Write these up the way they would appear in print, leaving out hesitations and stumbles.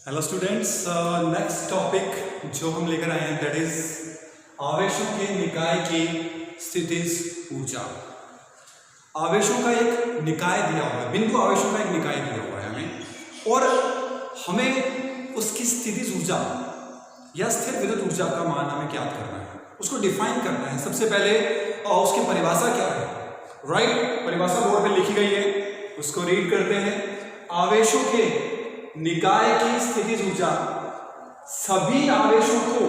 Hello students, next topic जो हम लेकर आए हैं दैट इज आवेशों के निकाय की स्थितिज ऊर्जा। आवेशों का एक निकाय दिया हुआ है, बिंदु आवेशों का एक निकाय दिया हुआ है हमें, और हमें उसकी स्थितिज ऊर्जा या स्थिर विद्युत ऊर्जा का मान हमें ज्ञात करना है, उसको डिफाइन करना है। सबसे पहले उसकी परिभाषा क्या है, राइट? परिभाषा बोर्ड पे लिखी गई है, उसको रीड करते हैं। आवेशों के निकाय की स्थितिज ऊर्जा सभी आवेशों को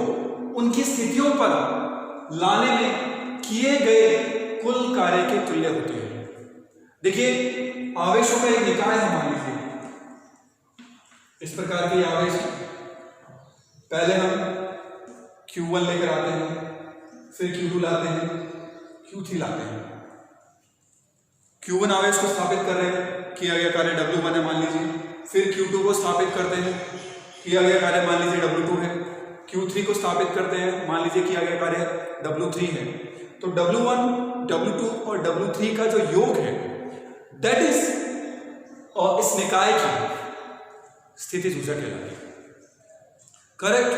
उनकी स्थितियों पर लाने में किए गए कुल कार्य के तुल्य होती है। देखिए, आवेशों का एक निकाय है, मान लीजिए इस प्रकार के आवेश। पहले हम Q1 लेकर आते हैं, फिर Q2 लाते हैं, Q3 लाते हैं। Q1 आवेश को स्थापित कर रहे हैं, किया गया कार्य W1 है मान लीजिए। फिर Q2 को स्थापित करते हैं, किया गया कार्य मान लीजिए W2 है। Q3 को स्थापित करते हैं, मान लीजिए किया गया कार्य W3 है। तो W1, W2 और W3 का जो योग है दैट इज इस निकाय की स्थितिज ऊर्जा कहलाती है। करेक्ट?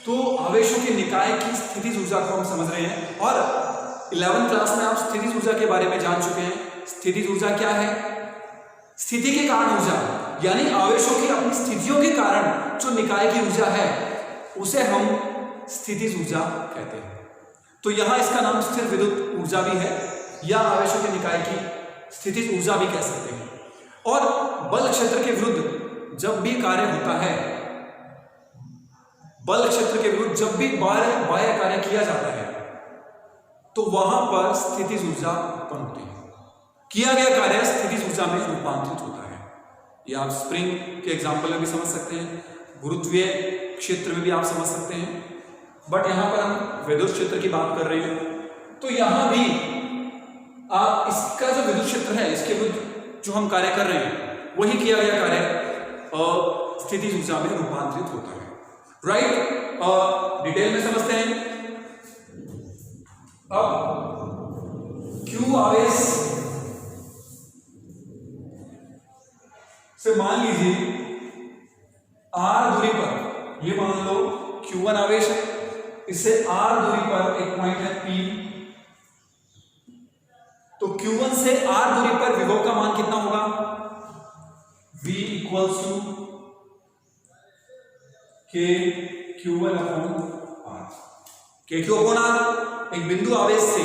तो आवेशों के निकाय की स्थितिज ऊर्जा को हम समझ रहे हैं, और 11th क्लास में आप स्थितिज ऊर्जा के बारे में जान चुके हैं। स्थितिज ऊर्जा क्या है? स्थिति के कारण ऊर्जा, यानी आवेशों की अपनी स्थितियों के कारण जो निकाय की ऊर्जा है उसे हम स्थितिज ऊर्जा कहते हैं। तो यहां इसका नाम स्थिर विद्युत ऊर्जा भी है, या आवेशों के निकाय की स्थितिज ऊर्जा भी कह सकते हैं। और बल क्षेत्र के विरुद्ध जब भी कार्य होता है, बल क्षेत्र के विरुद्ध जब भी बाह्य कार्य किया जाता है, तो वहां पर स्थितिज ऊर्जा उत्पन्न होती है। किया गया कार्य स्थितिज ऊर्जा में रूपांतरित होता है। ये आप स्प्रिंग के एग्जांपल में भी समझ सकते हैं, गुरुत्वीय क्षेत्र में भी आप समझ सकते हैं, बट यहां पर हम विद्युत क्षेत्र की बात कर रहे हैं। तो यहां भी आप इसका जो विद्युत क्षेत्र है, इसके विरुद्ध जो हम कार्य कर रहे हैं, वही किया गया कार्य स्थितिज ऊर्जा में रूपांतरित होता है। राइट? डिटेल में समझते हैं। अब Q आवेश से मान लीजिए R दूरी पर, ये मान लो Q1 आवेश है, इससे R दूरी पर एक पॉइंट है P। तो Q1 से R दूरी पर विभव का मान कितना होगा? V equals to KQ1 upon R। KQ upon R, एक बिंदु आवेश से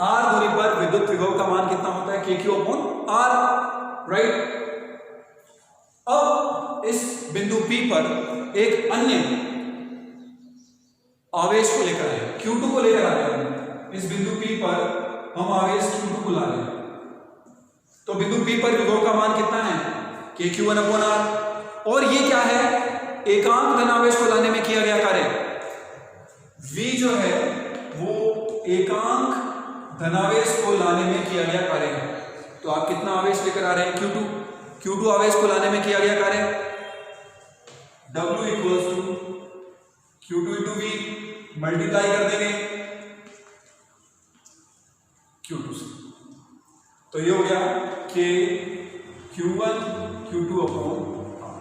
R दूरी पर विद्युत विभव का मान कितना होता है? KQ upon R। राइट? अब इस बिंदु P पर एक अन्य आवेश को लेकर आए, Q2 को लेकर आ रहे हैं। इस बिंदु P पर हम आवेश Q2 को ला रहे हैं। तो बिंदु P पर विभव का मान कितना है? KQ1 upon R। और ये क्या है? एकांक धनावेश को लाने में किया गया कार्य। V जो है वो एकांक धनावेश को लाने में किया गया कार्य है। तो आप कितना आवेश लेकर आ रहे हैं? Q2 आवेश को लाने में किया गया कार्य W equals to Q2 into V, multiply कर देंगे Q2 से। तो ये हो गया कि Q1 Q2 अपॉन R।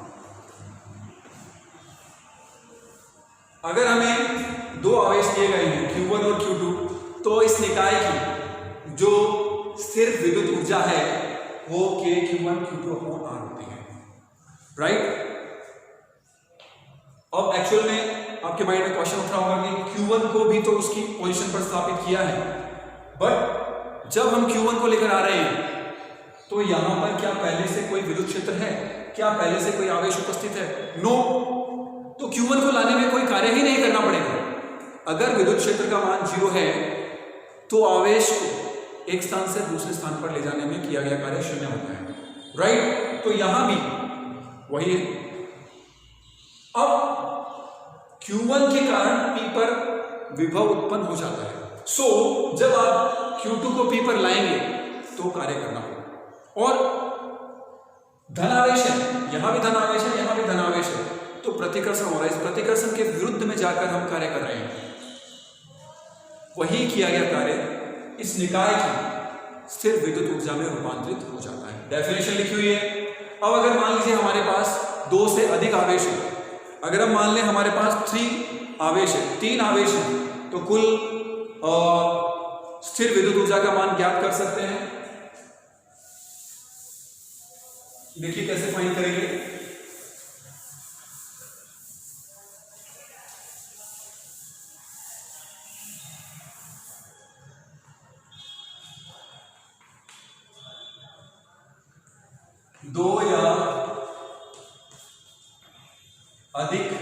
अगर हमें दो आवेश दिए गए हैं Q1 और Q2, तो इस निकाय की जो स्थिर विद्युत ऊर्जा है वो KQ1 Q2 अपॉन R होती है। राइट? अब एक्चुअल में आपके माइंड में क्वेश्चन उठ रहा होगा कि Q1 को भी तो उसकी पोजीशन पर स्थापित किया है, बट जब हम Q1 को लेकर आ रहे हैं तो यहां पर क्या पहले से कोई विद्युत क्षेत्र है? क्या पहले से कोई आवेश उपस्थित है? नो। तो Q1 को लाने में कोई कार्य ही नहीं करना पड़ेगा। अगर विद्युत क्षेत्र का मान 0 है तो आवेश को एक स्थान से दूसरे स्थान पर ले जाने में किया गया कार्य 0 होता है। राइट? तो यहां भी वही है। अब Q1 के कारण P पर विभव उत्पन्न हो जाता है। सो जब आप Q2 को P पर लाएंगे तो कार्य करना होगा। और धनावेश है, यहां भी धनावेश है, यहां भी धनावेश है, तो प्रतिकर्षण हो रहा है। इस प्रतिकर्षण के विरुद्ध में जाकर हम कार्य कर रहे हैं। वही किया गया कार्य इस निकाय की स्थिर विद्युत ऊर्जा में रूपांतरित हो जाता है। डेफिनेशन लिखी हुई है। अब अगर मान लीजिए हमारे पास दो से अधिक आवेश है, अगर हम मान लें हमारे पास 3 आवेश है, 3 आवेश है, तो कुल स्थिर विद्युत ऊर्जा का मान ज्ञात कर सकते हैं। देखिए कैसे फाइंड करेंगे। दो या अधिक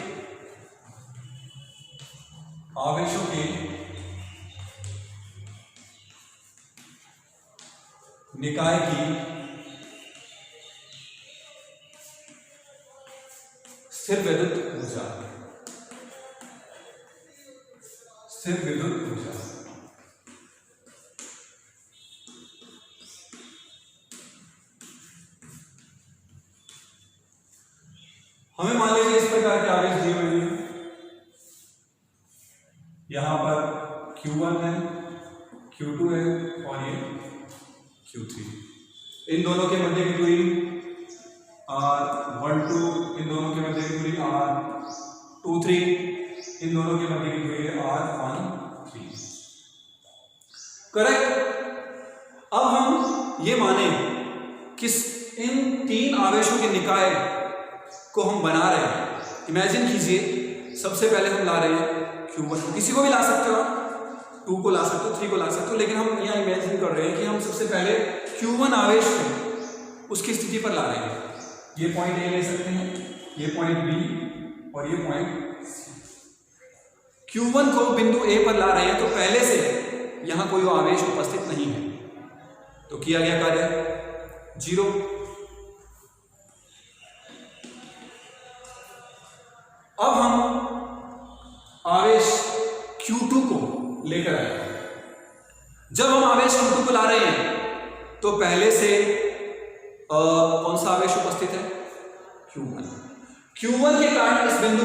आवेशों के निकाय की स्थिर विद्युत ऊर्जा, स्थिर विद्युत ऊर्जा हमें मान लीजिए इस प्रकार के आवेश दिए हुए हैं, यहां पर Q1 है, Q2 है और ये Q3। इन दोनों के मध्य की दूरी R12, इन दोनों के मध्य की दूरी R23, इन दोनों के मध्य की दूरी है R13। करेक्ट। अब हम ये माने कि इन 3 आवेशों के निकाय को हम बना रहे हैं। इमेजिन कीजिए, सबसे पहले हम ला रहे हैं Q1, किसी को भी ला सकते हो, 2 को ला सकते हो, 3 को ला सकते हो, लेकिन हम यहाँ इमेजिन कर रहे हैं कि हम सबसे पहले Q1 आवेश को उसकी स्थिति पर ला रहे हैं। ये पॉइंट A ले सकते हैं, ये पॉइंट B और ये पॉइंट C। Q1 को बिंदु A पर ला रहे हैं, तो पहले से यहां कोई आवेश उपस्थित नहीं है, तो किया गया कार्य 0। अब हम आवेश Q2 को लेकर आए। जब हम आवेश Q2 को ला रहे हैं तो पहले से कौन सा आवेश उपस्थित है? Q1। Q1 के कारण इस बिंदु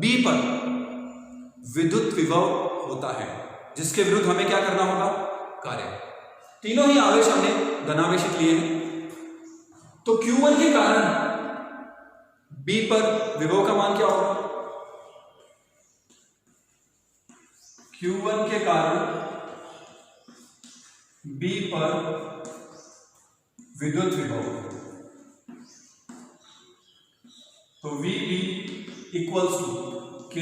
B पर विद्युत विभव होता है, जिसके विरुद्ध हमें क्या करना होगा? कार्य। तीनों ही आवेश हमने धनावेशित लिए हैं, तो Q1 के कारण B पर विभव का मान क्या होगा? Q1 के कारण B पर विद्युत विभव, तो VB equals to K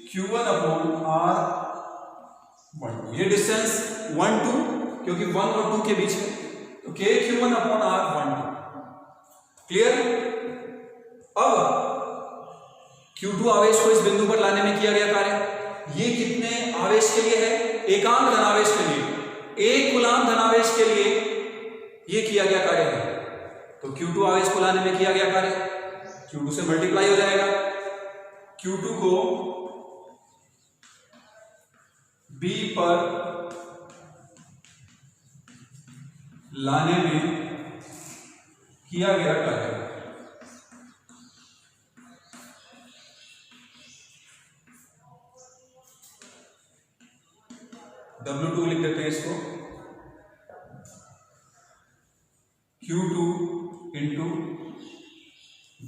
Q1 upon R12। ये डिस्टेंस 1 2, क्योंकि 1 और 2 के बीच है, तो K Q1 upon R12। Clear. अब Q2 आवेश को इस बिंदु पर लाने में किया गया कार्य, ये कितने आवेश के लिए है? एकांक धनावेश के लिए, एक कूलाम धनावेश के लिए ये किया गया कार्य है। तो Q2 आवेश को लाने में किया गया कार्य Q2 से मल्टीप्लाई हो जाएगा। Q2 को B पर लाने में किया गया कार्य W2 लिख देते हैं इसको, Q2 इंटू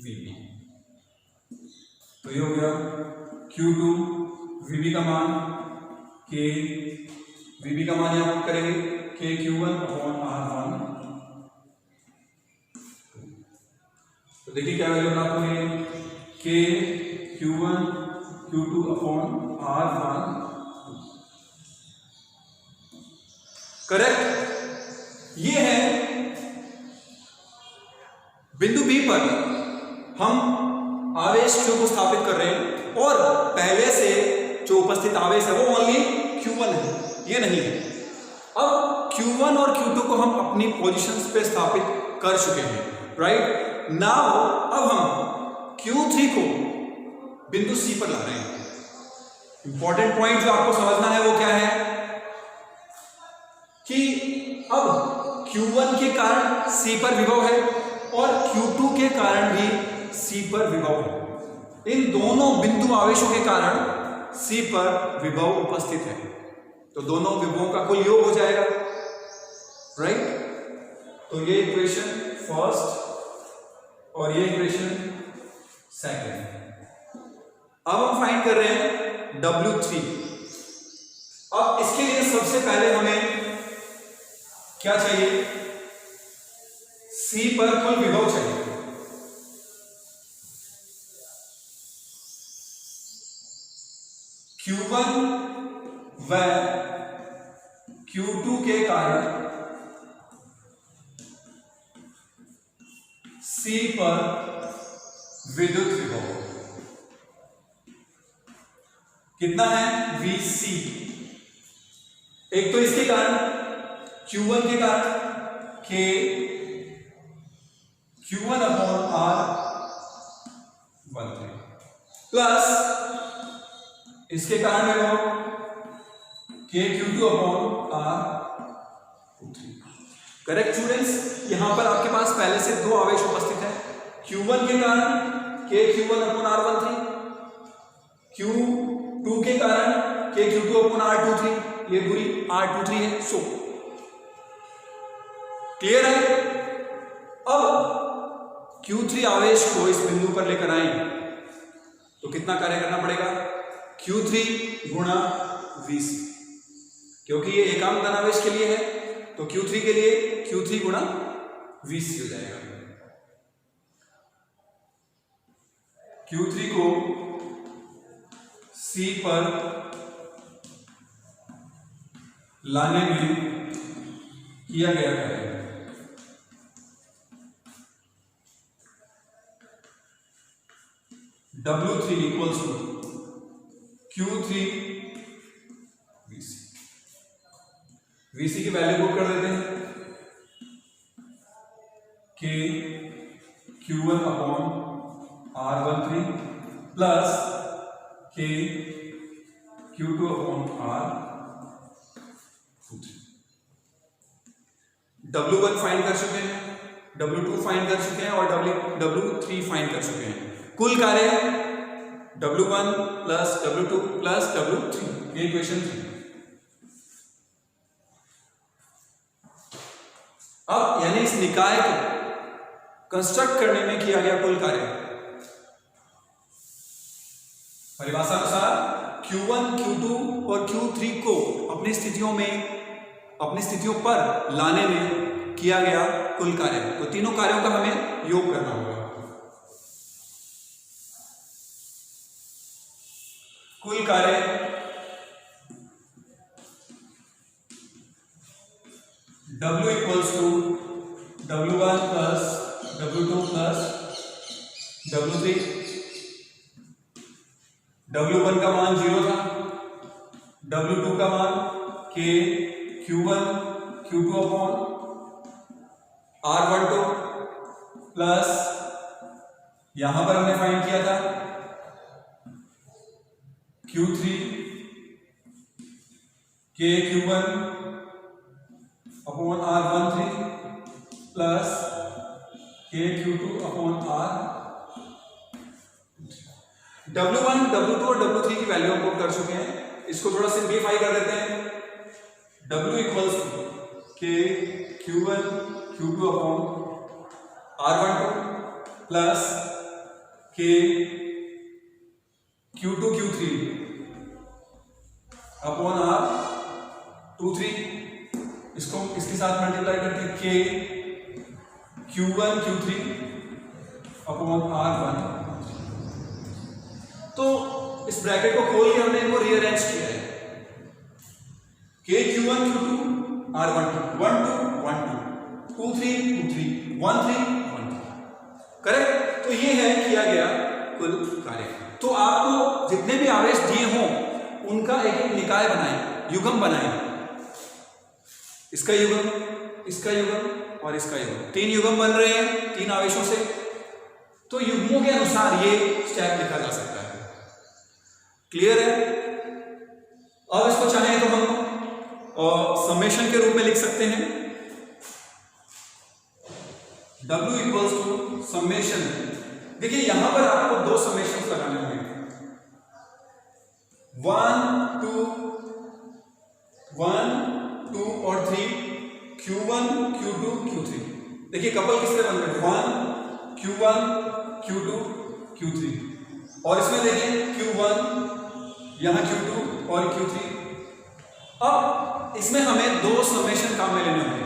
VB। तो ये हो गया Q2, VB का मान K, VB का मान यहां करेंगे K Q1 अपॉन R1। तो देखिए क्या वैल्यू प्राप्त हुई, K Q1 Q2 upon R1। Correct. ये है बिंदु B पर हम आवेश Q को स्थापित कर रहे हैं, और पहले से जो उपस्थित आवेश है वो ओनली Q1 है, ये नहीं है। अब Q1 और Q2 को हम अपनी पोजीशंस पे स्थापित कर चुके हैं, राइट नाउ। अब हम Q3 को बिंदु C पर ला रहे हैं। इंपॉर्टेंट पॉइंट जो आपको समझना है वो क्या है कि अब Q1 के कारण C पर विभव है और Q2 के कारण भी C पर विभव है। इन दोनों बिंदु आवेशों के कारण C पर विभव उपस्थित है, तो दोनों विभवों का कुल योग हो जाएगा, राइट। तो ये इक्वेशन फर्स्ट और ये इक्वेशन सेकंड। अब हम फाइंड कर रहे हैं W3। अब इसके लिए सबसे पहले हमें क्या चाहिए, C पर कुल विभव चाहिए। Q1 व Q2 के कारण C पर विद्युत विभव कितना है, Vc। एक तो इसके कारण Q1 के कारण के Q1 अपॉन R13 प्लस इसके कारण विभव के Q2 upon R23। Correct students, यहां पर आपके पास पहले से दो आवेश उपस्थित है। Q1 के कारण के Q1 अपॉन R13, Q2 के कारण के Q2 अपॉन R23, ये दूरी R23 है। सो क्लियर है। अब Q3 आवेश को इस बिंदु पर लेकर आए तो कितना कार्य करना पड़ेगा, Q3 गुणा Vc, क्योंकि ये एकांक धनावेश के लिए है तो Q3 के लिए Q3 गुणा Vc हो जाएगा। Q3 को C पर लाने में किया गया कार्य W3 equals to Q3 Vc। Vc की वैल्यू पुट कर देते हैं कि Q1 अपॉन R13 प्लस के Q2 upon R23। W1 find कर चुके हैं, W2 फाइंड कर चुके हैं और W3 फाइंड कर चुके हैं। कुल कार्य W1 plus W2 plus W3, ये इक्वेशन 3। अब यानी इस निकाय को कंस्ट्रक्ट करने में किया गया कुल कार्य परिभाषा अनुसार Q1, Q2 और Q3 को अपनी स्थितियों पर लाने में किया गया कुल कार्य। तो तीनों कार्यों का हमें योग करना होगा। कुल कार्य W equals to W1 plus W2 plus W3। W1 का मान 0 था, W2 का मान के Q1 Q2 upon R12 plus यहां पर हमने फाइंड किया था Q3 के Q1 अपॉन R13 प्लस के Q2 अपॉन W1, W2 और W3 की वैल्यू हम पुट कर चुके हैं। इसको थोड़ा सिंप्लीफाई कर देते हैं। W इक्वल्स के Q1 Q2 upon R12 plus के Q2 Q3 अपॉन R23। इसको इसके साथ मल्टीप्लाई करके के Q1 Q3 अपॉन R1। तो इस ब्रैकेट को खोल के हमने इनको रीअरेंज किया है। के Q1 Q2 R12 1 2 1 2 2 3 2 3 1 3 1 3। करेक्ट। तो ये है किया गया कुल कार्य। तो आपको जितने भी आवेश दिए हों उनका एक एक निकाय बनाएं, युग्म बनाएं। इसका युग्म, इसका युग्म और इसका युग्म, 3 युग्म बन रहे हैं 3 आवेशों से। तो युग्मों के अनुसार ये स्टेप लिखा जा सकता है। क्लियर है। अब इसको चाहें तो हम समेशन के रूप में लिख सकते हैं। W equals to summation. देखिए यहां पर आपको 2 समेशन लगाने होंगे, 1 2 और 3, Q1 Q2 Q3। देखिए कपल किससे बन रहे हैं, 1 Q1, Q2, Q3 और इसमें देखिए Q1 यहाँ Q2 और Q3। अब इसमें हमें दो समेशन काम में लेने होंगे।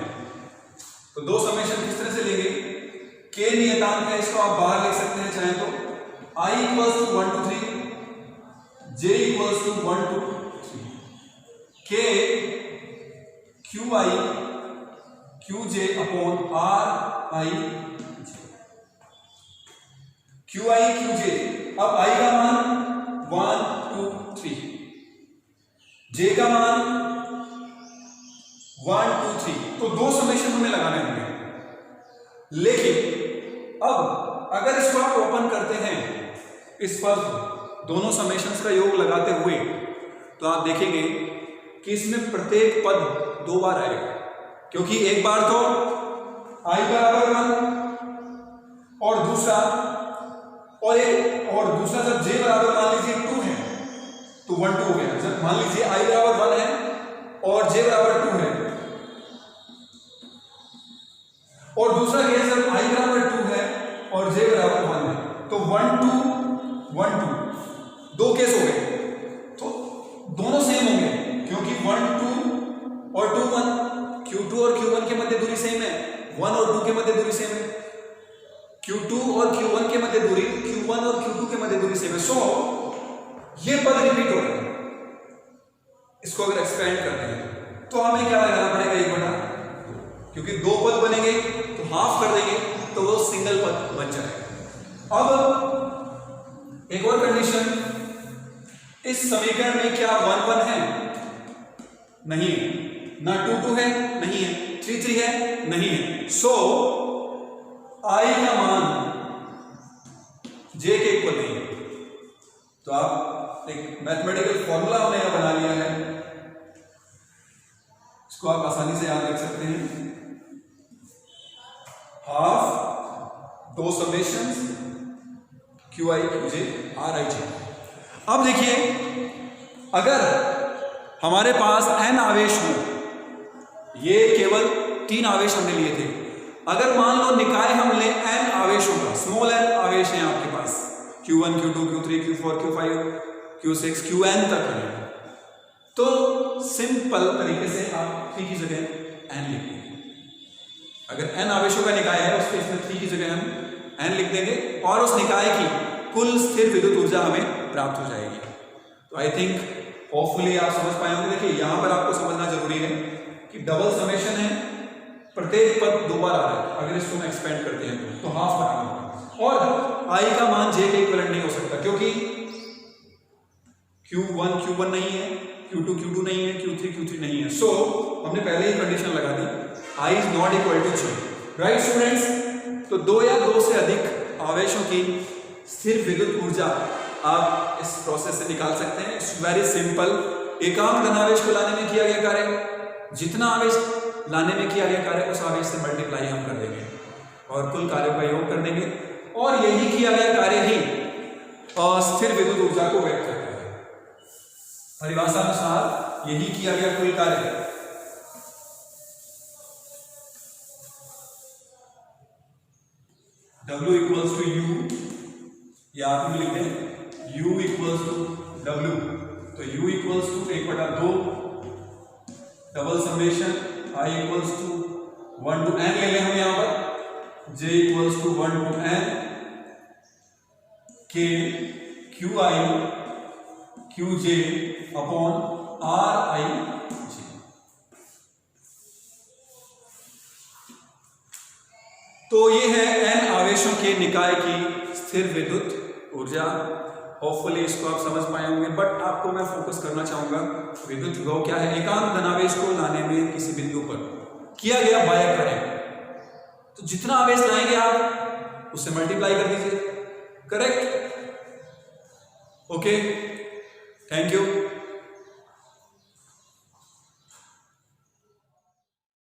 तो दो समेशन किस तरह से लेंगे? K नियतांक है, इसको आप बाहर लिख सकते हैं चाहे तो I equals to 1 to 3, J equals to 1 to 3, K QI QJ upon RI QI QJ। अब I का मान 1 2 3, J का मान 1 2 3। तो दो समेशन हमें लगाने होंगे। लेकिन अब अगर इसको आप ओपन करते हैं इस पद दोनों समेशंस का योग लगाते हुए, तो आप देखेंगे कि इसमें प्रत्येक पद दो बार आएगा, क्योंकि एक बार तो I बराबर 1 और दूसरा जब J बराबर मान लीजिए 2 है तो 1 2 हो गया। जब मान लीजिए I बराबर 1 है और J बराबर 2 है, और दूसरा केस जब I बराबर 2 है और J बराबर 1 है, तो 1 2 1 2 दो केस हो गए। तो दोनों सेम होंगे, क्योंकि 1 2 और 2 1, Q2 और Q1 के मध्य दूरी सेम है, 1 और 2 के मध्य दूरी सेम है, Q2 और Q1 के मध्य दूरी, Q1 और Q2 के मध्य दूरी सेम है। सो ये पद रिपीट हो रहे हैं। इसको अगर एक्सपेंड करते हैं तो हमें क्या लगाना पड़ेगा? 1 बटा, क्योंकि दो पद बनेंगे तो हाफ कर देंगे तो वो सिंगल पद बन जाएगा। अब एक और कंडीशन, इस समीकरण में क्या 1 1 है? नहीं है। ना 2 2 है? नहीं है। 3 3 है? नहीं है। सो I का मान J के इक्वल नहीं है। तो आप एक मैथमेटिकल फॉर्मूला हमने यहां बना लिया है, इसको आप आसानी से याद रख सकते हैं। हाफ दो समेशन QI QJ RIJ। अब देखिए, अगर हमारे पास n आवेश हो, ये केवल 3 आवेश हमने लिए थे, अगर मान लो निकाय हम ले n आवेशों का, स्मॉल n आवेश हैं आपके पास, Q1 Q2 Q3 Q4 Q5 Q6 Qn तक है, तो सिंपल तरीके से आप 3 की जगह n लिख देंगे। अगर n आवेशों का निकाय है, उस केस में 3 की जगह हम n लिख देंगे और उस निकाय की कुल स्थिर विद्युत ऊर्जा हमें प्राप्त हो जाएगी। तो आई थिंक होपफुली आप समझ पाए होंगे। देखिए यहां पर आपको समझना जरूरी है कि डबल समेशन है, प्रत्येक पद दो बार आ रहा है। अगर इसको हम एक्सपेंड करते हैं तो हाफ बराबर, और I का मान J के इक्विवेलेंट नहीं हो सकता, क्योंकि Q1 Q1 नहीं है, Q2 Q2 नहीं है, Q3 Q3 नहीं है। सो हमने पहले ही कंडीशन लगा दी, I is not equal to J। Right students? तो दो या दो से अधिक आवेशों की स्थिर विद्युत ऊर्जा आप इस प्रोसेस से निकाल सकते हैं। It's very simple. एकांक धनावेश को लाने में किया गया कार्य, जितना आवेश लाने में किया गया कार्य उस आवेश से मल्टीप्लाई हम कर देंगे और कुल कार्यों का योग कर देंगे, और यही किया गया कार्य ही स्थिर विद्युत ऊर्जा को व्यक्त करता है। परिभाषा अनुसार यही किया गया कुल कार्य W इक्वल्स टू U, या आप लिख दें U इक्वल्स टू W। तो U equals to 1/2 double summation I equals to 1 to n ले लें हम यहां पर, J equals to 1 to n, K QI QJ upon RIJ। तो ये है n आवेशों के निकाय की स्थिर विद्युत ऊर्जा। होपफुली इसको आप समझ पाए होंगे, बट आपको मैं फोकस करना चाहूंगा विद्युत विभव क्या है। एकांक धनावेश को लाने में किसी बिंदु पर किया गया बाह्य कार्य, तो जितना आवेश लाएंगे आप उससे मल्टीप्लाई कर दीजिए। करेक्ट? Okay, thank you.